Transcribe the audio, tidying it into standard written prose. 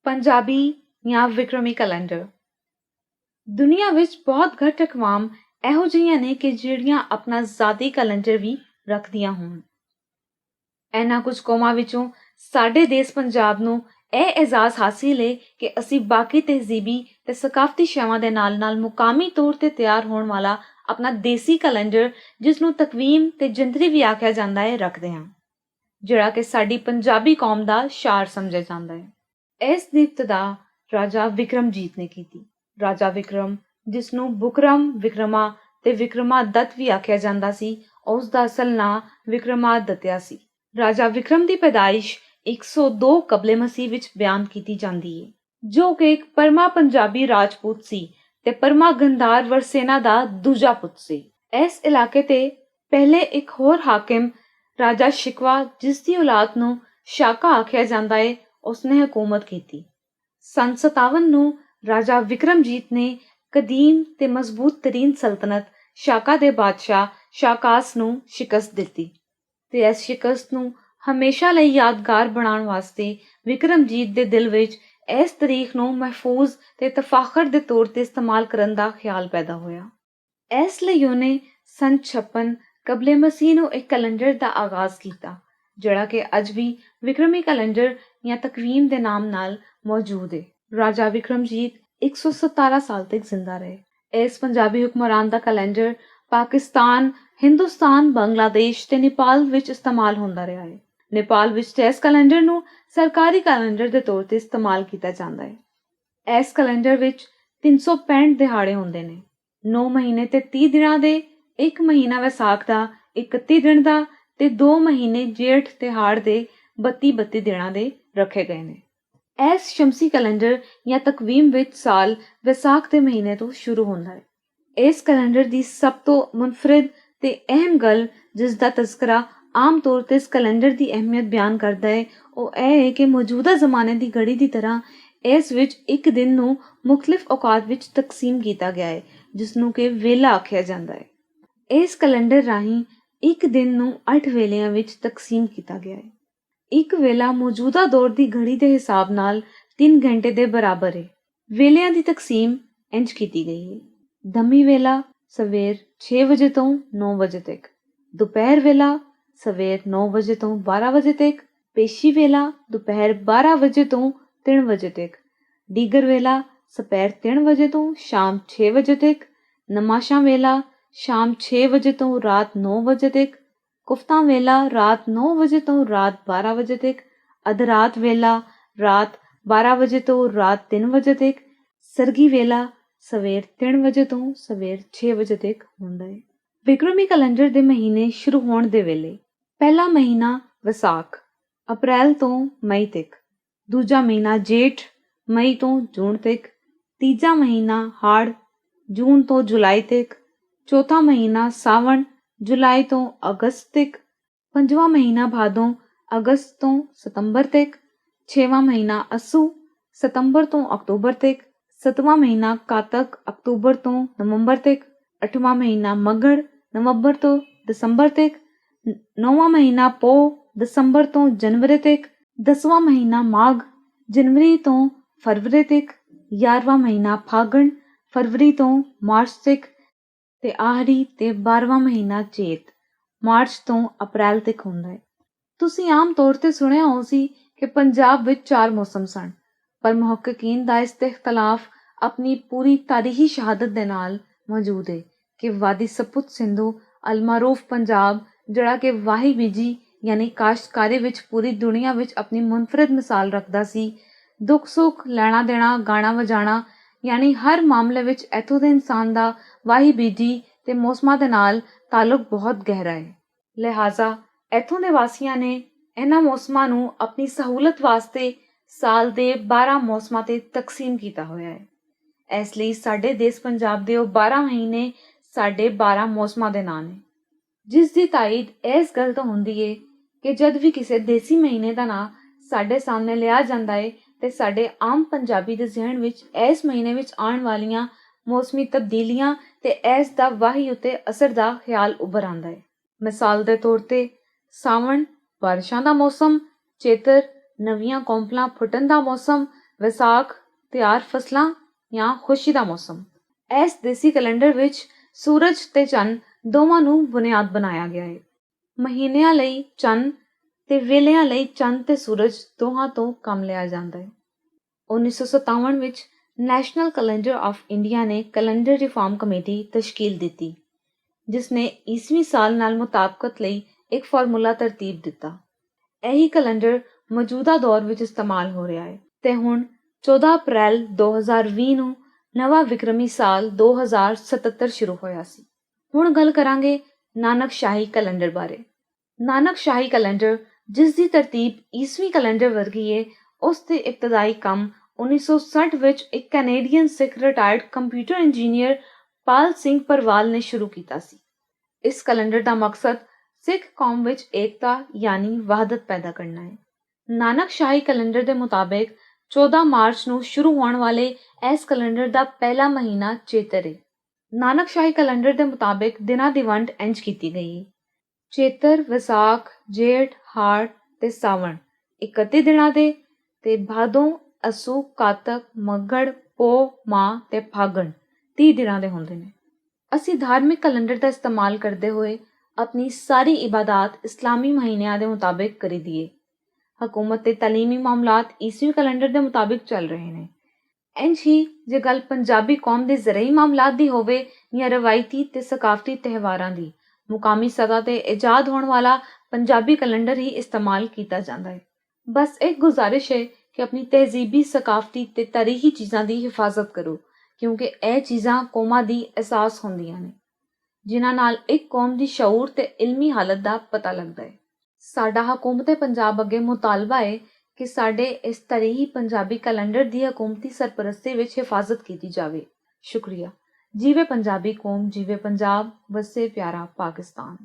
ਪੰਜਾਬੀ ਜਾਂ ਵਿਕਰਮੀ ਕੈਲੰਡਰ। ਦੁਨੀਆ ਵਿੱਚ ਬਹੁਤ ਘੱਟ ਅਕਵਾਮ ਇਹੋ ਜਿਹੀਆਂ ਨੇ ਕਿ ਜਿਹੜੀਆਂ ਆਪਣਾ ਜ਼ਾਤੀ ਕੈਲੰਡਰ ਵੀ ਰੱਖਦੀਆਂ ਹੋਣ। ਇਹਨਾਂ ਕੁਝ ਕੌਮਾਂ ਵਿੱਚੋਂ ਸਾਡੇ ਦੇਸ਼ ਪੰਜਾਬ ਨੂੰ ਇਹ ਇਜਾਜ਼ ਹਾਸਿਲ ਹੈ ਕਿ ਅਸੀਂ ਬਾਕੀ ਤਹਿਜ਼ੀਬੀ ਤੇ ਸਕਾਫਤੀ ਸ਼ੈਵਾਂ ਦੇ ਨਾਲ ਨਾਲ ਮੁਕਾਮੀ ਤੌਰ ਤੇ ਤਿਆਰ ਹੋਣ ਵਾਲਾ ਆਪਣਾ ਦੇਸੀ ਕੈਲੰਡਰ, ਜਿਸ ਨੂੰ ਤਕਵੀਮ ਤੇ ਜੰਤਰੀ ਵੀ ਆਖਿਆ ਜਾਂਦਾ ਹੈ, ਰੱਖਦੇ ਹਾਂ, ਜਿਹੜਾ ਕਿ ਸਾਡੀ ਪੰਜਾਬੀ ਕੌਮ ਦਾ ਸ਼ਾਰ ਸਮਝਿਆ ਜਾਂਦਾ ਹੈ। ਇਸ ਦੀ ਇਬਤਦਾ ਰਾਜਾ ਵਿਕਰਮਜੀਤ ਨੇ ਕੀਤੀ। ਰਾਜਾ ਵਿਕਰਮ, ਜਿਸ ਨੂੰ ਬੁਕਰਮ, ਵਿਕਰਮਾ ਤੇ ਵਿਕਰਮਾਦਤ ਵੀ ਆਖਿਆ ਜਾਂਦਾ ਸੀ, ਉਸ ਦਾ ਅਸਲ ਨਾਂ ਵਿਕਰਮਾਦਿਤਯ ਸੀ। ਰਾਜਾ ਵਿਕਰਮ ਦੀ ਪੈਦਾਇਸ਼ 102 ਕਬਲੇ ਮਸੀਹ ਵਿੱਚ ਬਿਆਨ ਕੀਤੀ ਜਾਂਦੀ ਹੈ, ਜੋ ਕਿ ਇੱਕ ਪਰਮਾ ਪੰਜਾਬੀ ਰਾਜਪੂਤ ਸੀ ਤੇ ਪਰਮਾ ਗੰਧਾਰ ਵਰਸੇਨਾ ਦਾ ਦੂਜਾ ਪੁੱਤ ਸੀ। ਇਸ ਇਲਾਕੇ ਤੇ ਪਹਿਲੇ ਇੱਕ ਹੋਰ ਹਾਕਿਮ ਰਾਜਾ ਸ਼ਿਕਵਾ, ਜਿਸ ਦੀ ਔਲਾਦ ਨੂੰ ਸ਼ਾਕਾ ਆਖਿਆ ਜਾਂਦਾ ਹੈ, ਉਸਨੇ ਹਕੂਮਤ ਕੀਤੀ। ਸੰਨ 57 ਨੂੰ ਰਾਜਾ ਵਿਕਰਮਜੀਤ ਨੇ ਕਦੀਮ ਤੇ ਮਜ਼ਬੂਤ ਤਰੀਨ ਸਲਤਨਤ ਸ਼ਾਕਾ ਦੇ ਬਾਦਸ਼ਾਹ ਸ਼ਾਕਾਸ ਨੂੰ ਸ਼ਿਕਸਤ ਦਿੱਤੀ ਤੇ ਇਸ ਸ਼ਿਕਸਤ ਨੂੰ ਹਮੇਸ਼ਾ ਲਈ ਯਾਦਗਾਰ ਬਣਾਉਣ ਵਾਸਤੇ ਵਿਕਰਮਜੀਤ ਦੇ ਦਿਲ ਵਿੱਚ ਇਸ ਤਰੀਖ ਨੂੰ ਮਹਿਫੂਜ਼ ਤੇ ਤਫਾਖਰ ਦੇ ਤੌਰ ਤੇ ਇਸਤੇਮਾਲ ਕਰਨ ਦਾ ਖਿਆਲ ਪੈਦਾ ਹੋਇਆ। ਇਸ ਲਈ ਉਹਨੇ ਸੰਨ 56 ਕਬਲੇ ਮਸੀਹ ਨੂੰ ਇੱਕ ਕੈਲੰਡਰ ਦਾ ਆਗਾਜ਼ ਕੀਤਾ, ਜਿਹੜਾ ਕਿ ਅੱਜ ਵੀ ਵਿਕਰਮੀ ਕੈਲੰਡਰ ਜਾਂ ਤਕਵੀਮ ਦੇ ਨਾਮ ਨਾਲ ਮੌਜੂਦ ਹੈ। ਰਾਜਾ ਵਿਕਰਮਜੀਤ 117 ਸਾਲ ਤੱਕ ਜ਼ਿੰਦਾ ਰਹੇ। ਇਸ ਪੰਜਾਬੀ ਹੁਕਮਰਾਨ ਦਾ ਕੈਲੰਡਰ ਪਾਕਿਸਤਾਨ, ਹਿੰਦੁਸਤਾਨ, ਬੰਗਲਾਦੇਸ਼ ਤੇ ਨੇਪਾਲ ਵਿੱਚ ਇਸਤੇਮਾਲ ਹੁੰਦਾ ਰਿਹਾ ਹੈ। ਨੇਪਾਲ ਵਿੱਚ ਇਸ ਕੈਲੰਡਰ ਨੂੰ ਸਰਕਾਰੀ ਕੈਲੰਡਰ ਦੇ ਤੌਰ ਤੇ ਇਸਤੇਮਾਲ ਕੀਤਾ ਜਾਂਦਾ ਹੈ। ਇਸ ਕੈਲੰਡਰ ਵਿੱਚ 365 ਦਿਹਾੜੇ ਹੁੰਦੇ ਨੇ, 9 ਮਹੀਨੇ ਤੇ 30 ਦਿਨਾਂ ਦੇ, 1 ਮਹੀਨਾ ਵਿਸਾਖ ਦਾ 31 ਦਿਨ ਦਾ ਤੇ 2 ਮਹੀਨੇ ਜੇਠ ਤੇ ਹਾੜ ਦੇ 32 ਦਿਨਾਂ ਦੇ ਰੱਖੇ ਗਏ ਨੇ। ਇਸ ਸ਼ਮਸੀ ਕੈਲੰਡਰ ਜਾਂ ਤਕਵੀਮ ਵਿੱਚ ਸਾਲ ਵਿਸਾਖ ਦੇ ਮਹੀਨੇ ਤੋਂ ਸ਼ੁਰੂ ਹੁੰਦਾ ਹੈ। ਇਸ ਕੈਲੰਡਰ ਦੀ ਸਭ ਤੋਂ ਮੁਨਫਰਿਦ ਤੇ ਅਹਿਮ ਗੱਲ, ਜਿਸ ਦਾ ਤਜ਼ਕਰਾ ਆਮ ਤੌਰ ਤੇ ਇਸ ਕੈਲੰਡਰ ਦੀ ਅਹਿਮੀਅਤ ਬਿਆਨ ਕਰਦਾ ਹੈ, ਉਹ ਇਹ ਹੈ ਕਿ ਮੌਜੂਦਾ ਜ਼ਮਾਨੇ ਦੀ ਘੜੀ ਦੀ ਤਰ੍ਹਾਂ ਇਸ ਵਿੱਚ ਇੱਕ ਦਿਨ ਨੂੰ ਮੁਖਤਲਿਫ ਔਕਾਤ ਵਿੱਚ ਤਕਸੀਮ ਕੀਤਾ ਗਿਆ ਹੈ, ਜਿਸ ਨੂੰ ਕਿ ਵੇਲਾ ਆਖਿਆ ਜਾਂਦਾ ਹੈ। ਇਸ ਕੈਲੰਡਰ ਰਾਹੀਂ ਇੱਕ ਦਿਨ ਨੂੰ 8 ਵੇਲਿਆਂ ਵਿੱਚ ਤਕਸੀਮ ਕੀਤਾ ਗਿਆ ਹੈ। ਇੱਕ ਵੇਲਾ ਮੌਜੂਦਾ ਦੌਰ ਦੀ ਘੜੀ ਦੇ ਹਿਸਾਬ ਨਾਲ 3 ਘੰਟੇ ਦੇ ਬਰਾਬਰ ਹੈ। ਵੇਲਿਆਂ ਦੀ ਤਕਸੀਮ ਇੰਜ ਕੀਤੀ ਗਈ ਹੈ: ਦਮੀ ਵੇਲਾ ਸਵੇਰ 6 ਵਜੇ ਤੋਂ 9 ਵਜੇ ਤੱਕ, ਦੁਪਹਿਰ ਵੇਲਾ ਸਵੇਰ 9 ਵਜੇ ਤੋਂ 12 ਵਜੇ ਤੱਕ, ਪੇਸ਼ੀ ਵੇਲਾ ਦੁਪਹਿਰ 12 ਵਜੇ ਤੋਂ 3 ਵਜੇ ਤੱਕ, ਦੀਗਰ ਵੇਲਾ ਸਪੈਰ 3 ਵਜੇ ਤੋਂ ਸ਼ਾਮ 6 ਵਜੇ ਤੱਕ, ਨਮਾਸ਼ਾਂ ਵੇਲਾ ਸ਼ਾਮ 6 ਵਜੇ ਤੋਂ ਰਾਤ 9 ਵਜੇ ਤੱਕ, ਕੁਫਤਾ ਵੇਲਾ ਰਾਤ 9 ਵਜੇ ਤੋਂ ਰਾਤ 12 ਵਜੇ ਤੱਕ, ਅਧਰਾਤ ਵੇਲਾ ਰਾਤ 12 ਵਜੇ ਤੋਂ ਰਾਤ 3 ਵਜੇ ਤੱਕ, ਸਰਗੀ ਵੇਲਾ ਸਵੇਰ 3 ਵਜੇ ਤੋਂ ਸਵੇਰ 6 ਵਜੇ ਤੱਕ ਹੁੰਦਾ ਹੈ। ਵਿਕਰਮੀ ਕੈਲੰਡਰ ਦੇ ਮਹੀਨੇ ਸ਼ੁਰੂ ਹੋਣ ਦੇ ਵੇਲੇ ਪਹਿਲਾ ਮਹੀਨਾ ਵਿਸਾਖ ਅਪ੍ਰੈਲ ਤੋਂ ਮਈ ਤੱਕ, ਦੂਜਾ ਮਹੀਨਾ ਜੇਠ ਮਈ ਤੋਂ ਜੂਨ ਤੱਕ, ਤੀਜਾ ਮਹੀਨਾ ਹਾੜ ਜੂਨ ਤੋਂ ਜੁਲਾਈ ਤੱਕ, ਚੌਥਾ ਮਹੀਨਾ ਸਾਵਣ ਜੁਲਾਈ ਤੋਂ ਅਗਸਤ ਤੱਕ, ਪੰਜਵਾਂ ਮਹੀਨਾ ਭਾਦੋਂ ਅਗਸਤ ਤੋਂ ਸਤੰਬਰ ਤੱਕ, ਛੇਵਾਂ ਮਹੀਨਾ ਅੱਸੂ ਸਤੰਬਰ ਤੋਂ ਅਕਤੂਬਰ ਤੱਕ, ਸੱਤਵਾਂ ਮਹੀਨਾ ਕਾਤਕ ਅਕਤੂਬਰ ਤੋਂ ਨਵੰਬਰ ਤੱਕ, ਅੱਠਵਾਂ ਮਹੀਨਾ ਮੱਘੜ ਨਵੰਬਰ ਤੋਂ ਦਸੰਬਰ ਤੱਕ, ਨੌਵਾਂ ਮਹੀਨਾ ਪੋਹ ਦਸੰਬਰ ਤੋਂ ਜਨਵਰੀ ਤੱਕ, 10ਵਾਂ ਮਹੀਨਾ ਮਾਘ ਜਨਵਰੀ ਤੋਂ ਫਰਵਰੀ ਤੱਕ, 11ਵਾਂ ਮਹੀਨਾ ਫਾਗਣ ਫਰਵਰੀ ਤੋਂ ਮਾਰਚ ਤੱਕ ਤੇ ਆਖਰੀ ਤੇ 12ਵਾਂ ਮਹੀਨਾ ਚੇਤ ਮਾਰਚ ਤੋਂ ਅਪ੍ਰੈਲ ਤੱਕ ਹੁੰਦਾ ਹੈ। ਤੁਸੀਂ ਆਮ ਤੌਰ ਤੇ ਸੁਣਿਆ ਹੋ ਸੀ ਕਿ ਪੰਜਾਬ ਵਿੱਚ 4 ਮੌਸਮ ਸਨ, ਪਰ ਮੁਹੱਕਿਕੀਨ ਦਾ ਇਸ ਇਖਤਲਾਫ ਆਪਣੀ ਪੂਰੀ ਤਾਰੀਖੀ ਸ਼ਹਾਦਤ ਦੇ ਨਾਲ ਮੌਜੂਦ ਹੈ ਕਿ ਵਾਦੀ ਸਪੁਤ ਸਿੰਧੂ ਅਲਮਾਰੂਫ ਪੰਜਾਬ, ਜਿਹੜਾ ਕਿ ਵਾਹੀ ਬੀਜੀ ਯਾਨੀ ਕਾਸ਼ਤਕਾਰੀ ਵਿੱਚ ਪੂਰੀ ਦੁਨੀਆ ਵਿੱਚ ਆਪਣੀ ਮੁਨਫਰਿਦ ਮਿਸਾਲ ਰੱਖਦਾ ਸੀ, ਦੁੱਖ ਸੁੱਖ ਲੈਣਾ ਦੇਣਾ ਗਾਣਾ ਵਜਾਣਾ ਯਾਨੀ ਹਰ ਮਾਮਲੇ ਵਿੱਚ ਇੱਥੋਂ ਦੇ ਇਨਸਾਨ ਦਾ ਵਾਹੀ ਬੀਜੀ ਤੇ ਮੌਸਮਾਂ ਦੇ ਨਾਲ ਤਾਲੁਕ ਬਹੁਤ ਗਹਿਰਾ ਹੈ। ਲਿਹਾਜ਼ਾ ਇੱਥੋਂ ਦੇ ਵਾਸੀਆਂ ਨੇ ਇਹਨਾਂ ਮੌਸਮਾਂ ਨੂੰ ਆਪਣੀ ਸਹੂਲਤ ਵਾਸਤੇ ਸਾਲ ਦੇ 12 ਮੌਸਮਾਂ ਤੇ ਤਕਸੀਮ ਕੀਤਾ ਹੋਇਆ ਹੈ। ਇਸ ਲਈ ਸਾਡੇ ਦੇਸ਼ ਪੰਜਾਬ ਦੇ ਉਹ 12 ਮਹੀਨੇ ਸਾਡੇ 12 ਮੌਸਮਾਂ ਦੇ ਨਾਂ ਨੇ, ਜਿਸ ਦੀ ਤਾਈਦ ਇਸ ਗੱਲ ਤੋਂ ਹੁੰਦੀ ਹੈ ਕਿ ਜਦ ਵੀ ਕਿਸੇ ਦੇਸੀ ਮਹੀਨੇ ਦਾ ਨਾਂ ਸਾਡੇ ਸਾਹਮਣੇ ਲਿਆ ਜਾਂਦਾ ਹੈ ਤੇ ਸਾਡੇ ਆਮ ਪੰਜਾਬੀ ਦੇ ਜ਼ਿਹਨ ਵਿੱਚ ਇਸ ਮਹੀਨੇ ਵਿੱਚ ਆਉਣ ਵਾਲੀਆਂ ਮੌਸਮੀ ਤਬਦੀਲੀਆਂ ਤੇ ਇਸ ਦਾ ਵਾਹੀ ਉੱਤੇ ਅਸਰ ਦਾ ਖਿਆਲ ਉੱਭਰ ਆਉਂਦਾ ਹੈ। ਮਿਸਾਲ ਦੇ ਤੌਰ ਤੇ ਸਾਵਣ ਬਾਰਿਸ਼ਾਂ ਦਾ ਮੌਸਮ, ਚੇਤਰ ਨਵੀਆਂ ਕੌਂਪਲਾਂ ਫੁੱਟਣ ਦਾ ਮੌਸਮ, ਵਿਸਾਖ ਤਿਆਰ ਫਸਲਾਂ ਜਾਂ ਖੁਸ਼ੀ ਦਾ ਮੌਸਮ। ਇਸ ਦੇਸੀ ਕੈਲੰਡਰ ਵਿੱਚ ਸੂਰਜ ਤੇ ਚੰਨ ਦੋਵਾਂ ਨੂੰ ਬੁਨਿਆਦ ਬਣਾਇਆ ਗਿਆ ਹੈ। ਮਹੀਨਿਆਂ ਲਈ ਚੰਨ ਤੇ ਵੇਲਿਆਂ ਲਈ ਚੰਨ ਤੇ ਸੂਰਜ ਦੋਹਾਂ ਤੋਂ ਕੰਮ ਲਿਆ ਜਾਂਦਾ ਹੈ। 1957 ਵਿੱਚ ਨੈਸ਼ਨਲ ਕੈਲੰਡਰ ਆਫ ਇੰਡੀਆ ਨੇ ਕੈਲੰਡਰ ਰਿਫਾਰਮ ਕਮੇਟੀ ਤਸ਼ਕੀਲ ਦਿੱਤੀ, ਜਿਸ ਨੇ ਈਸਵੀ ਸਾਲ ਨਾਲ ਮੁਤਾਬਕਤ ਲਈ ਇੱਕ ਫਾਰਮੂਲਾ ਤਰਤੀਬ ਦਿੱਤਾ। ਇਹੀ ਕੈਲੰਡਰ ਮੌਜੂਦਾ ਦੌਰ ਵਿੱਚ ਇਸਤੇਮਾਲ ਹੋ ਰਿਹਾ ਹੈ ਤੇ ਹੁਣ 14 ਅਪ੍ਰੈਲ 2020 ਨੂੰ ਨਵਾਂ ਵਿਕਰਮੀ ਸਾਲ 2077 ਸ਼ੁਰੂ ਹੋਇਆ ਸੀ। ਹੁਣ ਗੱਲ ਕਰਾਂਗੇ ਨਾਨਕ ਸ਼ਾਹੀ ਕੈਲੰਡਰ ਬਾਰੇ। ਨਾਨਕ ਸ਼ਾਹੀ ਕੈਲੰਡਰ, ਜਿਸ ਦੀ ਤਰਤੀਬ ਈਸਵੀ ਕੈਲੰਡਰ ਵਰਗੀ ਹੈ, ਉਸ ਦੇ ਇਬਤਦਾਈ ਕੰਮ 1960 ਵਿੱਚ ਇੱਕ ਕੈਨੇਡੀਅਨ ਸਿੱਖ retired computer engineer Pal Singh ਪਰਵਾਲ ਨੇ ਸ਼ੁਰੂ ਕੀਤਾ ਸੀ। ਇਸ ਕੈਲੰਡਰ ਦਾ ਮਕਸਦ ਸਿੱਖ ਕੌਮ ਵਿੱਚ ਏਕਤਾ ਯਾਨੀ ਵਹਦਤ ਪੈਦਾ ਕਰਨਾ ਹੈ। ਨਾਨਕ ਸ਼ਾਹੀ ਕੈਲੰਡਰ ਦੇ ਮੁਤਾਬਿਕ 14 ਮਾਰਚ ਨੂੰ ਸ਼ੁਰੂ ਹੋਣ ਵਾਲੇ ਇਸ ਕੈਲੰਡਰ ਦਾ ਪਹਿਲਾ ਮਹੀਨਾ ਚੇਤਰ ਹੈ। ਨਾਨਕ ਸ਼ਾਹੀ ਕੈਲੰਡਰ ਦੇ ਮੁਤਾਬਿਕ ਦਿਨਾਂ ਦੀ ਵੰਡ ਇੰਝ ਕੀਤੀ ਗਈ ਹੈ: ਚੇਤਰ, ਵਿਸਾਖ, ਜੇਠ, ਹਾੜ ਤੇ ਸਾਵਣ 31 ਦਿਨਾਂ ਦੇ, ਤੇ ਭਾਦੋਂ, ਅੱਸੂ, ਕਾਤਕ, ਮੱਘੜ, ਪੋਹ, ਮਾਹ ਤੇ ਫਾਗਣ 30 ਦਿਨਾਂ ਦੇ ਹੁੰਦੇ ਨੇ। ਅਸੀਂ ਧਾਰਮਿਕ ਕੈਲੰਡਰ ਦਾ ਇਸਤੇਮਾਲ ਕਰਦੇ ਹੋਏ ਆਪਣੀ ਸਾਰੀ ਇਬਾਦਤ ਇਸਲਾਮੀ ਮਹੀਨਿਆਂ ਦੇ ਮੁਤਾਬਿਕ ਕਰੀਦੀ ਏ। ਹਕੂਮਤ ਤੇ ਤਾਲੀਮੀ ਮਾਮਲਾਤ ਈਸਵੀ ਕੈਲੰਡਰ ਦੇ ਮੁਤਾਬਿਕ ਚੱਲ ਰਹੇ ਨੇ। ਇੰਝ ਹੀ ਜੇ ਗੱਲ ਪੰਜਾਬੀ ਕੌਮ ਦੇ ਜ਼ਰਈ ਮਾਮਲਾਤ ਦੀ ਹੋਵੇ ਜਾਂ ਰਵਾਇਤੀ ਤੇ ਸਕਾਫਤੀ ਤਿਉਹਾਰਾਂ ਦੀ, ਮੁਕਾਮੀ ਸਤ੍ਹਾ ਤੇ ਇਜਾਦ ਹੋਣ ਵਾਲਾ ਪੰਜਾਬੀ ਕੈਲੰਡਰ ਹੀ ਇਸਤੇਮਾਲ ਕੀਤਾ ਜਾਂਦਾ ਹੈ। ਬਸ ਇੱਕ ਗੁਜ਼ਾਰਿਸ਼ ਹੈ ਕਿ ਆਪਣੀ ਤਹਿਜ਼ੀਬੀ, ਸਕਾਫਤੀ ਤੇ ਤਾਰੀਖੀ ਚੀਜ਼ਾਂ ਦੀ ਹਿਫਾਜ਼ਤ ਕਰੋ, ਕਿਉਂਕਿ ਇਹ ਚੀਜ਼ਾਂ ਕੌਮਾਂ ਦੀ ਅਹਿਸਾਸ ਹੁੰਦੀਆਂ ਨੇ, ਜਿਨ੍ਹਾਂ ਨਾਲ ਇੱਕ ਕੌਮ ਦੀ ਸ਼ਊਰ ਤੇ ਇਲਮੀ ਹਾਲਤ ਦਾ ਪਤਾ ਲੱਗਦਾ ਹੈ। ਸਾਡਾ ਹਕੂਮਤ ਪੰਜਾਬ ਅੱਗੇ ਮੁਤਾਲਬਾ ਹੈ ਕਿ ਸਾਡੇ ਇਸ ਤਾਰੀਖੀ ਪੰਜਾਬੀ ਕੈਲੰਡਰ ਦੀ ਹਕੂਮਤੀ ਸਰਪ੍ਰਸਤੀ ਵਿੱਚ ਹਿਫਾਜ਼ਤ ਕੀਤੀ ਜਾਵੇ। ਸ਼ੁਕਰੀਆ। ਜੀਵੇ ਪੰਜਾਬੀ ਕੌਮ, ਜੀਵੇ ਪੰਜਾਬ, ਵਸੇ ਪਿਆਰਾ ਪਾਕਿਸਤਾਨ।